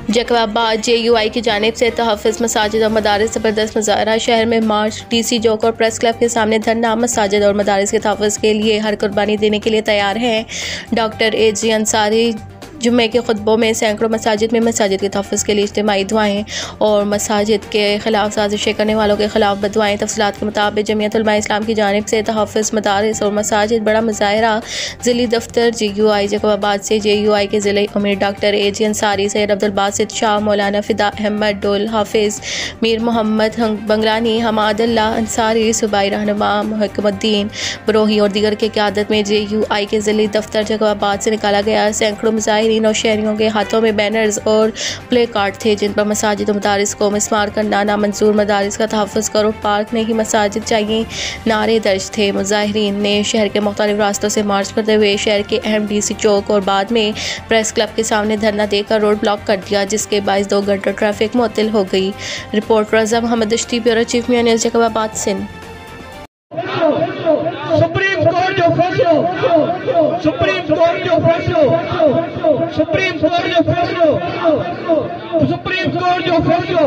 Jacobabad JUI की जानिब से तहफ़्फ़ुज़ मसाजिद और मदारिस ज़बरदस्त मुज़ाहरा। शहर में मार्च, DC चौक और प्रेस क्लब के सामने धरना। मसाजिद और मदारिस के तहफ़्फ़ुज़ के लिए हर कुर्बानी देने के लिए तैयार हैं। डॉक्टर AG अंसारी जुम्मे के खुतबों में सैकड़ों मसाजिद में मसाजिद के तहफ़्फ़ुज़ के लिए इज्तिमाई दुआएँ और मसाजिद के ख़िलाफ़ साजिशें करने वालों के ख़िलाफ़ बदुआएँ। तफ़सीलात के मुताबिक जमीयत उलमा इस्लाम की जानिब से तहफ़्फ़ुज़, मदारिस और मसाजिद बड़ा मुज़ाहरा ज़िली दफ्तर JUI जैकबाबाद से JUI के ज़िले अमीर डॉक्टर AG अंसारी, सैयद अब्दुल बासित शाह, मौलाना फ़िदा अहमद डोल, हाफिज़ मीर मोहम्मद बंगलानी, हमादुल्लाह अंसारी, सूबाई रहनुमा मुहक्कमुद्दीन बरोही और दीगर की क़यादत में JUI के ज़िली दफ्तर जैकबाबाद से निकाला गया। सैकड़ों मुज़ाहिरीन और शहरियों के हाथों में बैनर्स और प्ले कार्ड थे जिन पर मसाजिद और मदारिस को मिस्मार करना नामंजूर, मदारिस का तहफ़्फ़ुज़ करो, पार्क नहीं मसाजिद चाहिए नारे दर्ज थे। मुज़ाहिरीन ने शहर के मुख्तलिफ रास्तों से मार्च करते हुए शहर के अहम DC चौक और बाद में प्रेस क्लब के सामने धरना देकर रोड ब्लॉक कर दिया, जिसके बायस 2 घंटे ट्रैफिक मुअत्तल हो गई। Report Raza Mohammad Dashti, bureau chief Mian news, Jacobabad, Sindh. Supreme court जो फैसलो